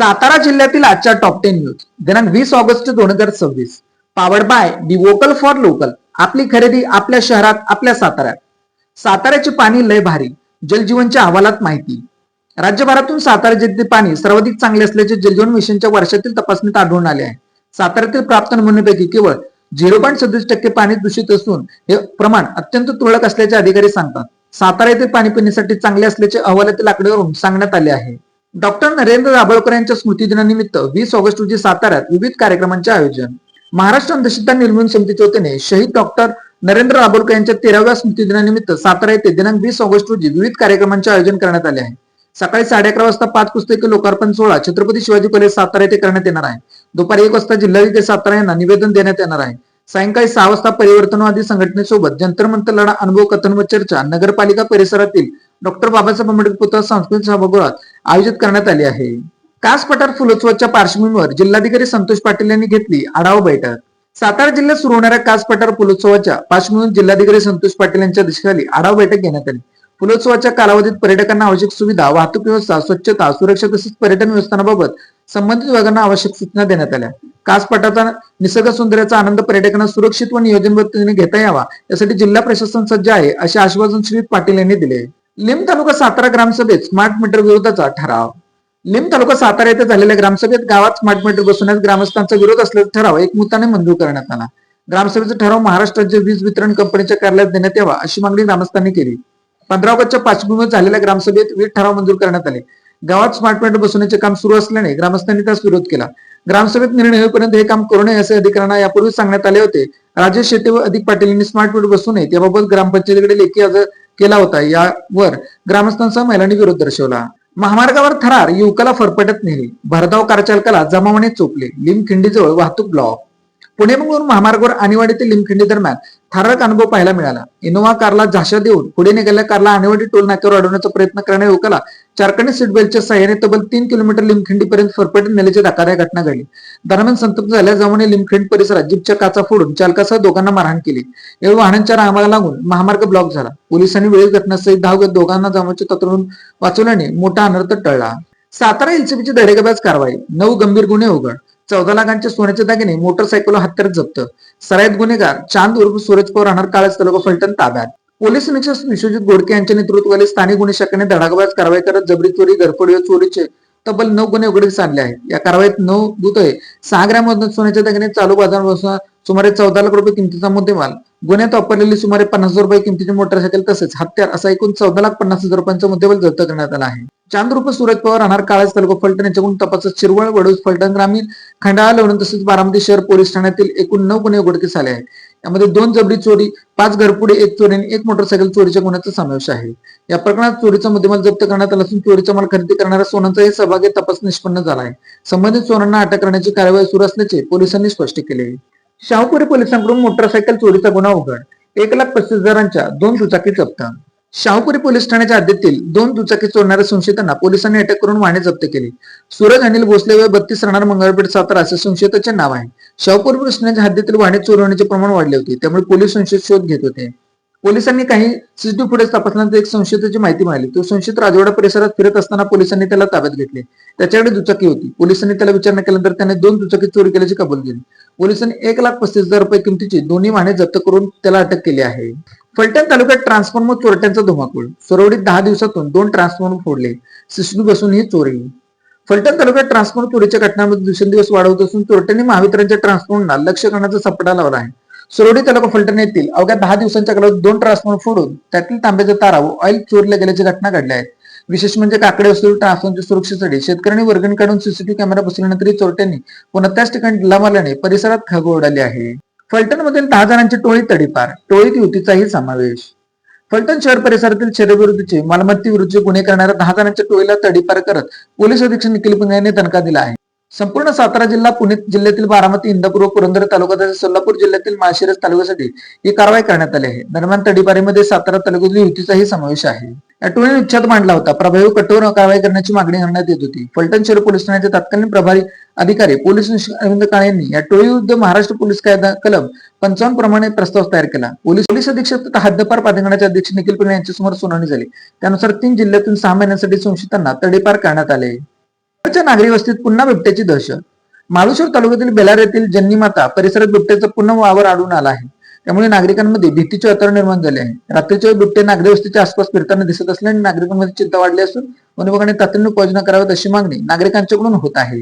सातारा जिल्ह्यातील आजच्या top 10 news दिनांक 20 August 2026. Powered by the vocal for local. आपली खरेदी आपल्या शहरात, आपल्या साताऱ्यात. साताऱ्याचे पाणी लय भारी, जलजीवनच्या अहवालात माहिती. राज्यभरातून सातारा जिल्ह्यातील पाणी सर्वाधिक चांगले असल्याचे जलजीवन मिशनच्या वर्षातील तपासणीत आढळून आले आहे. साताऱ्यातील प्राप्त नमुन्यांपैकी केवळ 0.37% पाणी दूषित असून हे प्रमाण अत्यंत तुरळक असल्याचे अधिकारी सांगतात. सातारा येथे पाणी पिण्यासाठी चांगले असल्याचे अहवालातील आकडेवरून सांगण्यात आले आहे. डॉक्टर नरेंद्र दाभोळकर यांच्या स्मृतिदिनानिमित्त 20 ऑगस्ट रोजी साताऱ्यात विविध कार्यक्रमांचे आयोजन. महाराष्ट्र अंधश्रद्धा निर्मूलन समितीच्या वतीने शहीद डॉक्टर नरेंद्र दाभोळकर यांच्या 13व्या स्मृतिदिनानिमित्त सातारा येथे दिनांक 20 ऑगस्ट रोजी विविध कार्यक्रमांचे आयोजन करण्यात आले आहे. सकाळी 11:30 वाजता 5 पुस्तके लोकार्पण सोहळा छत्रपती शिवाजी कॉलेज सातारा येथे करण्यात येणार आहे. दुपारी 1 वाजता जिल्हाधिकारी सातारा यांना निवेदन देण्यात येणार आहे. सायंकाळी 6 वाजता परिवर्तनवादी संघटनेसोबत जंतर मंतर लढा अनुभव कथन व चर्चा नगरपालिका परिसरातील डॉक्टर बाबासाहेब आंबेडकर पुतळा सांस्कृतिक सभागृहात आयोजित करण्यात आली आहे. कास पठार फुलोत्सवाच्या पार्श्वभूमीवर जिल्हाधिकारी संतोष पाटील यांनी घेतली आढावा बैठक. सातारा जिल्ह्यात सुरू होणाऱ्या कास पठार फुलोत्सवाच्या पार्श्वभूमीवर जिल्हाधिकारी संतोष पाटील यांच्या अध्यक्षतेखाली आढावा बैठक घेण्यात आली. फुलोत्सवाच्या कालावधीत पर्यटकांना आवश्यक सुविधा, वाहतूक व्यवस्था, स्वच्छता, सुरक्षा तसेच पर्यटन व्यवस्थापनाबाबत संबंधित विभागांना आवश्यक सूचना देण्यात आल्या. कास पठाराचा निसर्ग सौंदर्याचा आनंद पर्यटकांना सुरक्षित व नियोजनबद्धतेने घेता यावा यासाठी जिल्हा प्रशासन सज्ज आहे असे आश्वासन श्री पाटील यांनी दिले. लिंब तालुका सातारा ग्रामसभेत स्मार्ट मीटर विरोधाचा ठराव. लिंब तालुका सातारा येथे झालेल्या ग्रामसभेत गावात स्मार्ट मीटर बसवण्यास ग्रामस्थांचा विरोध असल्याचा ठराव एकमताने मंजूर करण्यात आला. ग्रामसभेचा ठराव महाराष्ट्र राज्य वीज वितरण कंपनीच्या कार्यालयात देण्यात यावा अशी मागणी ग्रामस्थांनी केली. 15 ऑगस्टच्या पार्श्वभूमीवर झालेल्या ग्रामसभेत विविध ठराव मंजूर करण्यात आले. गावात स्मार्ट मीटर बसवण्याचे काम सुरू असल्याने ग्रामस्थांनी त्यास विरोध केला. ग्रामसभेत निर्णय होईपर्यंत हे काम करू नये असे अधिकाऱ्यांना यापूर्वी सांगण्यात आले होते. राजेश शेट्टी व अधिक पाटील यांनी स्मार्ट मीटर बसवू नये याबाबत ग्रामपंचायतीकडे लेखी अर्ज केला होता. यावर ग्रामस्थांसह महिलांनी विरोध दर्शवला. महामार्गावर थरार युवकाला फरफटत नेली, भरधाव कार चालकाला जमावाने चोपले, लिमखिंडीजवळ वाहतूक ब्लॉक. पुणे बंगळूर महामार्गावर आणेवाडी ते लिमखिंडी दरम्यान थरारक अनुभव पाहायला मिळाला. इनोव्हा कारला झाशा देऊन पुढे निघालेल्या कारला आणेवाडी टोल नाक्यावर अडवण्याचा प्रयत्न करणाऱ्या युवकाला चारकणी सीट बेल्टच्या साह्याने तब्बल 3 किलोमीटर लिमखिंडीपर्यंत फरफटत नेल्याची धक्कादायक घटना घडली. दरम्यान संतप्त झाल्या जमावाने लिमखिंड परिसरात जीपच्या काचा फोडून चालकासह दोघांना मारहाण केली. यावेळी वाहनांच्या रांगाला लागून महामार्ग ब्लॉक झाला. पोलिसांनी वेळीच घटनास्थळी धाव घेत दोघांना जमावाच्या तत्वरून वाचवल्याने मोठा अनर्थ टळला. सातारा एलसीबीची धडेगबाज कारवाई, 9 गंभीर गुन्हे उघड, 14 लाखांचे सोन्याचे दागिने, मोटरसायकल, हत्यार जप्त. सराईत गुन्हेगार चांद उर्फ सूरज पवार राहणार काळज तालुका फलटण ताब्यात. पोलीस निरीक्षक विश्वजित गोडके यांच्या नेतृत्वाखाली स्थानिक गुन्हे शाखेने धडाकेबाज कारवाई करत जबरी चोरी, घरफोडी व चोरीचे तब्बल 9 गुन्हे उघडकीस आणले आहेत. या कारवाईत 9 दुतळे, 6 ग्रॅम वजन सोन्याचे दागिने, चालू बाजार सुमारे 14 लाख रुपये किमतीचा मुद्देमाल, गुन्ह्यात वापरलेली सुमारे 50,000 रुपये किमतीची मोटरसायकल तसेच हत्यार असा एकूण 14,50,000 रुपयांचा मुद्देमाल जप्त करण्यात आला आहे. चांद उर्फ सूरज पवार राहणार काळज तालुका फलटण यांच्याकडून तपासात शिरवळ, वडूज, फलटण ग्रामीण, खंडाळा, लोणंद तसेच बारामती शहर पोलीस ठाण्यातील एकूण 9 गुन्हे उघडकीस आले आहेत. यामध्ये 2 जबरी चोरी, 5 घरफोडी, 1 चोरी आणि 1 मोटरसायकल चोरीच्या गुन्ह्याचा समावेश आहे. या प्रकरणात चोरीचा मुद्देमाल जप्त करण्यात आला असून चोरीचा माल खरेदी करणाऱ्या सोनांचाही सहभागी तपास निष्पन्न झाला आहे. संबंधित सोनांना अटक करण्याची कार्यवाही सुरू असल्याचे पोलिसांनी स्पष्ट केले. शाहूपुरी पोलिसांकडून मोटरसायकल चोरीचा गुन्हा उघड, 1,35,000च्या 2 दुचाकी जप्त. शाहूपुरी पोलीस ठाण्याच्या हद्दीतील 2 दुचाकी चोरणाऱ्या संशयितांना पोलिसांनी अटक करून वाहने जप्त केली. सूरज अनिल भोसले व 32 राहणार मंगळपेठ सातारा असे संशयिताचे नाव आहे. शाहूपुरी पोलीस ठाण्याच्या हद्दीतील वाहने चोरवण्याचे प्रमाण वाढले होते, त्यामुळे पोलीस संशयित शोध घेत होते. पोलिसांनी काही सीसीटीव्ही फुटेज तपासल्यानंतर एक संशयिताची माहिती मिळाली. तो संशयित राजवाडा परिसरात फिरत असताना पोलिसांनी त्याला ताब्यात घेतले. त्याच्याकडे दुचाकी होती. पोलिसांनी त्याला विचारणा केल्यानंतर त्याने 2 दुचाकी चोरी केल्याची कबूल केली. पोलिसांनी 1,35,000 रुपये किमतीची दोन्ही वाहने जप्त करून त्याला अटक केली आहे. फलटण तालुक्यात ट्रान्सफॉर्मर चोरट्यांचा धुमाकूळ, सुरवडीत 10 दिवसातून 2 ट्रान्सफॉर्मर फोडले, सीसीटीव्ही बसून ही चोरी. फलटण तालुक्यात ट्रान्सफॉर्मर चोरीच्या घटनांमध्ये दिवसेंदिवस वाढ होत असून चोरट्यांनी महावितरणच्या ट्रान्सफॉर्मरला लक्ष करण्याचा सपाटा लावला आहे. सुरवडी तालुका फलटण येथील अवघ्या 10 दिवसांच्या कालावधीत 2 ट्रान्सफॉर्मर फोडून त्यातील तांब्याचा तारा व ऑइल चोरीला गेल्याच्या घटना घडल्या आहेत. विशेष म्हणजे काकडे असलेल्या ट्रान्सफॉर्मरच्या सुरक्षेसाठी शेतकऱ्यांनी वर्गणी काढून सीसीटीव्ही कॅमेरा बसवल्यानंतरही चोरट्यांनी पुन्हा त्याच ठिकाणी ढिल्ला मारल्याने परिसरात खळबळ उडाली आहे. फलटण मधील 10 जणांची टोळी तडीपार, टोळीत युवतीचाही समावेश. फलटण शहर परिसरातील शहरविरुद्धचे मालमत्तेविरुद्धचे गुन्हे करणाऱ्या 10 जणांच्या टोळीला तडीपार करत पोलीस अधीक्षक निखिल पुंगे यांनी दणका दिला आहे. संपूर्ण सातारा जिल्हा, पुणे जिल्ह्यातील बारामती, इंदापूर व पुरंदर तालुका तसेच सोलापूर जिल्ह्यातील माळशिरस तालुक्यासाठी ही कारवाई करण्यात आली आहे. दरम्यान तडीपारीमध्ये सातारा तालुक्यातील युवतीचाही समावेश आहे. या टोळीने उच्छाद मांडला होता. प्रभावी कठोर कारवाई करण्याची मागणी करण्यात येत होती. फलटण शहर पोलीस ठाण्याचे तत्कालीन प्रभारी अधिकारी पोलीस निरीक्षक अरविंद काळे यांनी या टोळीविरुद्ध महाराष्ट्र पोलीस कायदा कलम 55 प्रमाणे प्रस्ताव तयार केला. पोलीस अधीक्षक तथा हद्दपार प्राधिकरणाचे अध्यक्ष निखिल पुंगे यांच्यासमोर सुनावणी झाली. त्यानुसार 3 जिल्ह्यातून 6 महिन्यांसाठी संशयितांना तडीपार करण्यात आले. नागरी वस्तीत पुन्हा बिबट्याची दहशत. माळुशेर तालुक्यातील बेलार येथील जन्नीमाता परिसरात बिबट्याचा पुन्हा वावर आढळून आला आहे. त्यामुळे नागरिकांमध्ये भीतीचे वातावरण निर्माण झाले आहे. रात्रीच्या वेळी बिबटे नागरी वस्तीच्या आसपास फिरताना दिसत असल्याने नागरिकांमध्ये चिंता वाढली असून वन विभागाने तातडीने उपाययोजना कराव्यात अशी मागणी नागरिकांच्याकडून होत आहे.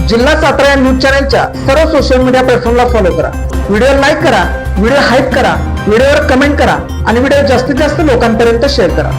जिल्हा सातारा या न्यूज चॅनलच्या सर्व सोशल मीडिया प्लॅटफॉर्मला फॉलो करा. व्हिडिओ लाईक करा, व्हिडिओ हाईप करा, व्हिडिओवर कमेंट करा आणि व्हिडिओ जास्तीत जास्त लोकांपर्यंत शेअर करा.